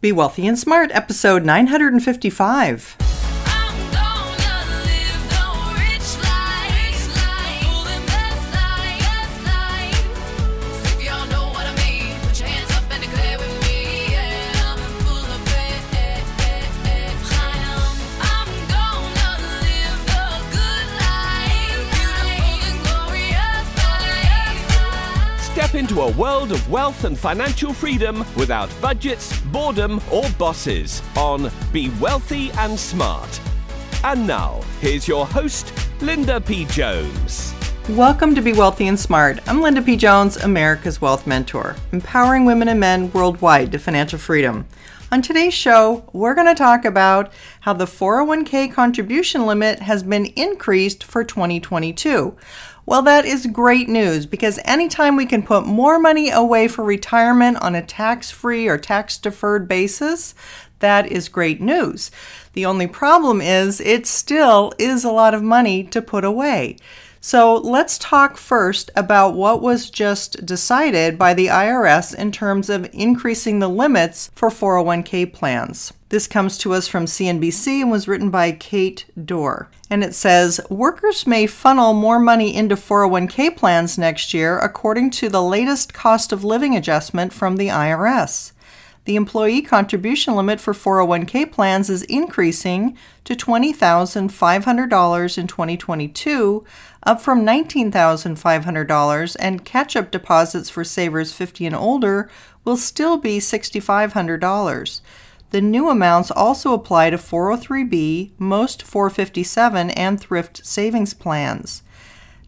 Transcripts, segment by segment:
Be Wealthy and Smart, episode 955. Step into a world of wealth and financial freedom without budgets, boredom, or bosses on Be Wealthy and Smart. And now, here's your host, Linda P. Jones. Welcome to Be Wealthy and Smart. I'm Linda P. Jones, America's Wealth Mentor, empowering women and men worldwide to financial freedom. On today's show, we're going to talk about how the 401k contribution limit has been increased for 2022. Well, that is great news because anytime we can put more money away for retirement on a tax-free or tax-deferred basis, that is great news. The only problem is it still is a lot of money to put away. So let's talk first about what was just decided by the IRS in terms of increasing the limits for 401k plans. This comes to us from CNBC and was written by Kate Dorr. And it says, workers may funnel more money into 401k plans next year according to the latest cost of living adjustment from the IRS. The employee contribution limit for 401k plans is increasing to $20,500 in 2022, up from $19,500, and catch-up deposits for savers 50 and older will still be $6,500. The new amounts also apply to 403B, most 457, and thrift savings plans.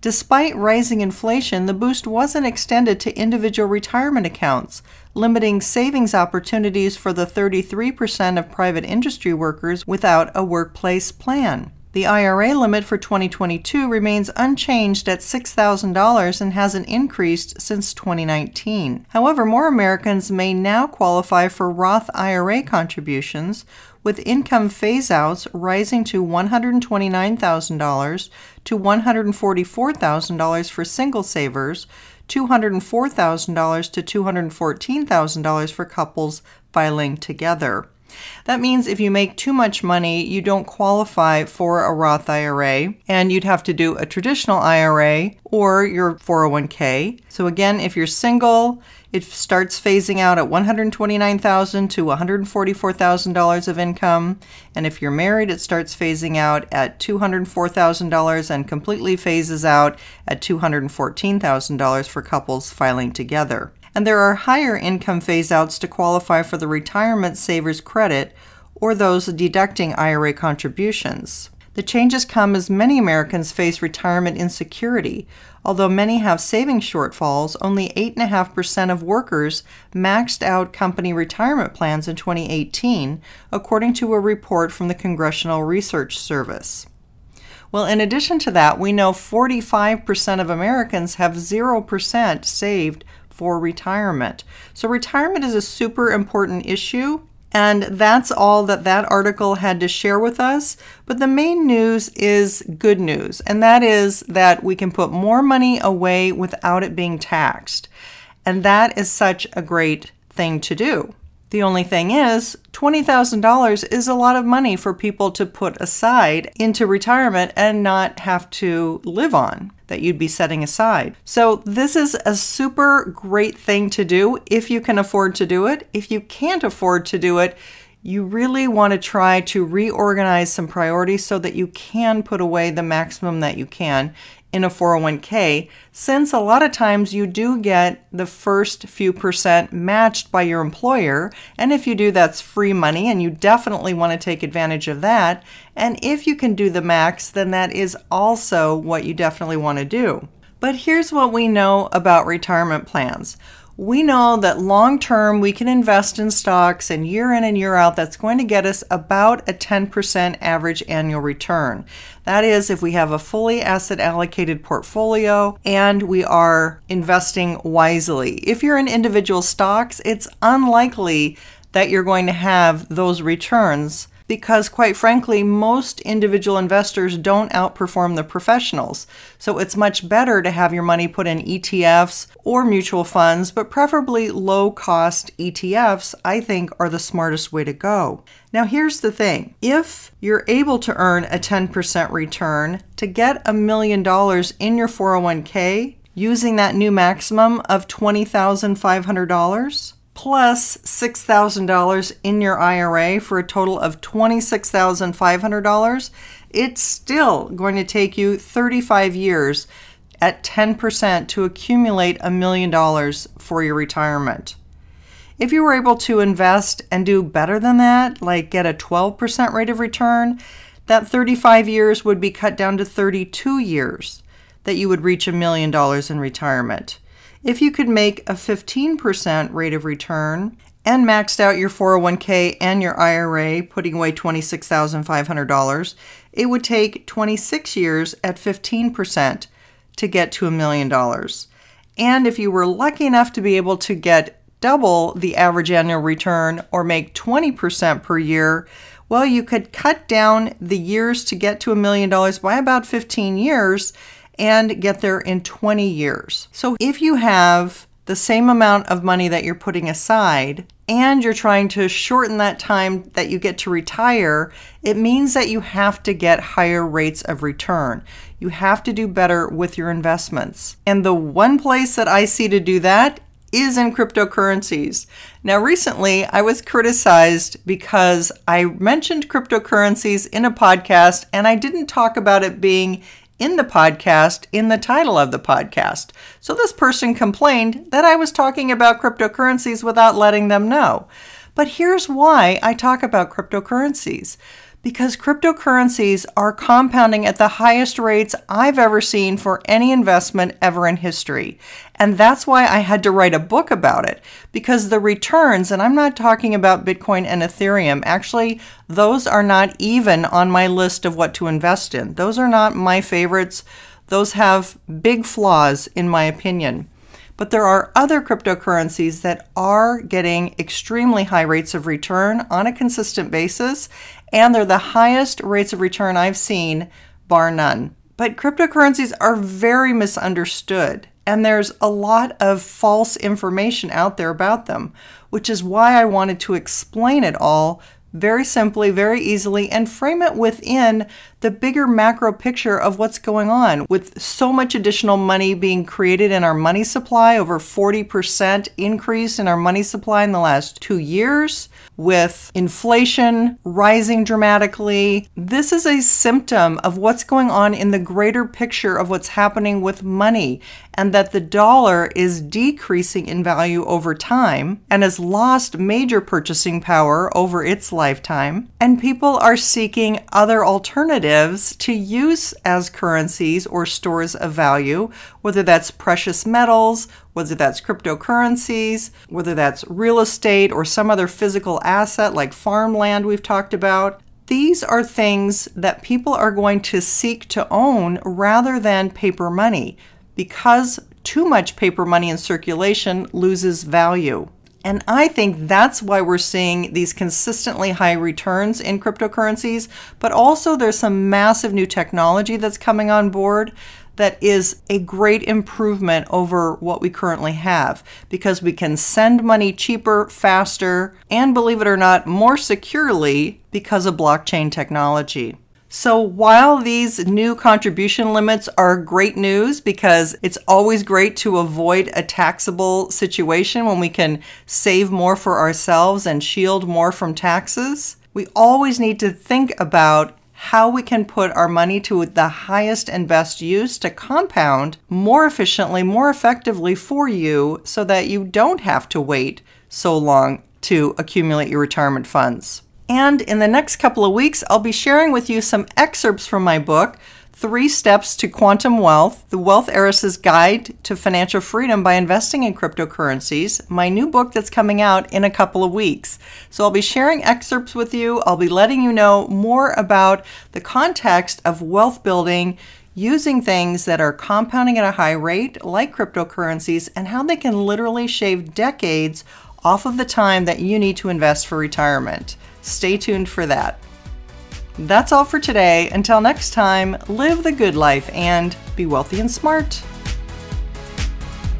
Despite rising inflation, the boost wasn't extended to individual retirement accounts, limiting savings opportunities for the 33% of private industry workers without a workplace plan. The IRA limit for 2022 remains unchanged at $6,000 and hasn't increased since 2019. However, more Americans may now qualify for Roth IRA contributions, with income phase-outs rising to $129,000 to $144,000 for single savers, $204,000 to $214,000 for couples filing together. That means if you make too much money, you don't qualify for a Roth IRA, and you'd have to do a traditional IRA or your 401k. So again, if you're single, it starts phasing out at $129,000 to $144,000 of income. And if you're married, it starts phasing out at $204,000 and completely phases out at $214,000 for couples filing together. And there are higher income phase-outs to qualify for the retirement savers credit or those deducting IRA contributions. The changes come as many Americans face retirement insecurity. Although many have savings shortfalls, only 8.5% of workers maxed out company retirement plans in 2018, according to a report from the Congressional Research Service. Well, in addition to that, we know 45% of Americans have 0% saved for retirement. So retirement is a super important issue, and that's all that article had to share with us. But the main news is good news, and that is that we can put more money away without it being taxed. And that is such a great thing to do. The only thing is, $20,000 is a lot of money for people to put aside into retirement and not have to live on, that you'd be setting aside. So this is a super great thing to do if you can afford to do it. If you can't afford to do it, you really want to try to reorganize some priorities so that you can put away the maximum that you can in a 401k, since a lot of times you do get the first few percent matched by your employer, and if you do, that's free money, and you definitely want to take advantage of that. And if you can do the max, then that is also what you definitely want to do. But here's what we know about retirement plans. We know that long-term we can invest in stocks, and year in and year out that's going to get us about a 10% average annual return. That is, if we have a fully asset allocated portfolio and we are investing wisely. If you're in individual stocks, it's unlikely that you're going to have those returns because quite frankly, most individual investors don't outperform the professionals. So it's much better to have your money put in ETFs or mutual funds, but preferably low-cost ETFs, I think, are the smartest way to go. Now here's the thing. If you're able to earn a 10% return, to get $1 million in your 401k, using that new maximum of $20,500, plus $6,000 in your IRA for a total of $26,500, it's still going to take you 35 years at 10% to accumulate $1 million for your retirement. If you were able to invest and do better than that, like get a 12% rate of return, that 35 years would be cut down to 32 years that you would reach $1 million in retirement. If you could make a 15% rate of return and maxed out your 401k and your IRA, putting away $26,500, it would take 26 years at 15% to get to $1 million. And if you were lucky enough to be able to get double the average annual return or make 20% per year, well, you could cut down the years to get to $1 million by about 15 years and get there in 20 years. So if you have the same amount of money that you're putting aside and you're trying to shorten that time that you get to retire, it means that you have to get higher rates of return. You have to do better with your investments. And the one place that I see to do that is in cryptocurrencies. Now, recently I was criticized because I mentioned cryptocurrencies in a podcast and I didn't talk about it being in the podcast, in the title of the podcast. So this person complained that I was talking about cryptocurrencies without letting them know. But here's why I talk about cryptocurrencies. Because cryptocurrencies are compounding at the highest rates I've ever seen for any investment ever in history. And that's why I had to write a book about it. Because the returns, and I'm not talking about Bitcoin and Ethereum, actually, those are not even on my list of what to invest in. Those are not my favorites. Those have big flaws, in my opinion. But there are other cryptocurrencies that are getting extremely high rates of return on a consistent basis, and they're the highest rates of return I've seen, bar none. But cryptocurrencies are very misunderstood, and there's a lot of false information out there about them, which is why I wanted to explain it all very simply, very easily, and frame it within the bigger macro picture of what's going on. With so much additional money being created in our money supply, over 40% increase in our money supply in the last 2 years, with inflation rising dramatically, this is a symptom of what's going on in the greater picture of what's happening with money, and that the dollar is decreasing in value over time and has lost major purchasing power over its lifetime, and people are seeking other alternatives to use as currencies or stores of value, whether that's precious metals, whether that's cryptocurrencies, whether that's real estate or some other physical asset like farmland we've talked about. These are things that people are going to seek to own rather than paper money, because too much paper money in circulation loses value. And I think that's why we're seeing these consistently high returns in cryptocurrencies, but also there's some massive new technology that's coming on board that is a great improvement over what we currently have, because we can send money cheaper, faster, and believe it or not, more securely because of blockchain technology. So while these new contribution limits are great news, because it's always great to avoid a taxable situation when we can save more for ourselves and shield more from taxes, we always need to think about how we can put our money to the highest and best use to compound more efficiently, more effectively for you, so that you don't have to wait so long to accumulate your retirement funds. And in the next couple of weeks, I'll be sharing with you some excerpts from my book, 3 Steps to Quantum Wealth, The Wealth Heiress's Guide to Financial Freedom by Investing in Cryptocurrencies, my new book that's coming out in a couple of weeks. So I'll be sharing excerpts with you. I'll be letting you know more about the context of wealth building using things that are compounding at a high rate, like cryptocurrencies, and how they can literally shave decades off of the time that you need to invest for retirement. Stay tuned for that. That's all for today. Until next time, live the good life and be wealthy and smart.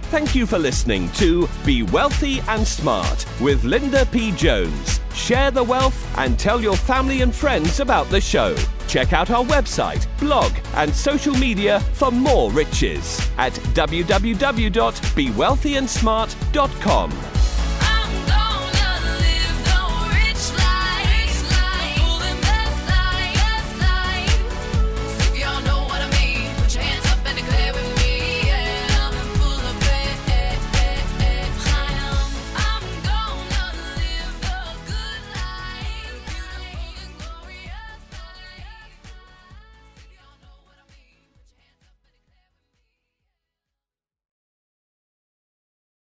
Thank you for listening to Be Wealthy and Smart with Linda P. Jones. Share the wealth and tell your family and friends about the show. Check out our website, blog, and social media for more riches at www.bewealthyandsmart.com.